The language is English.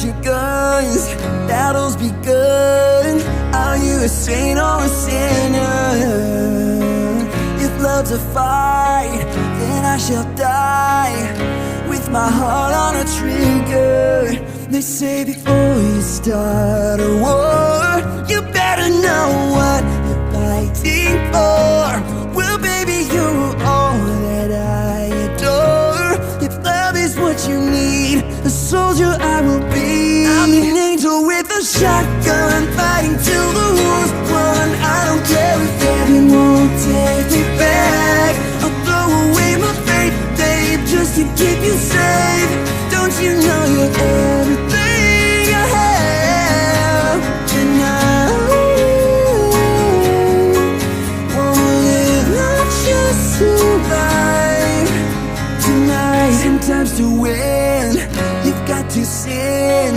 your guns, battle's begun. Are you a saint or a sinner? If love's a fight, then I shall die with my heart on a trigger. They say before you start a war, you better know what you're fighting for. Well, baby, you're all that I adore. If love is what you need, a soldier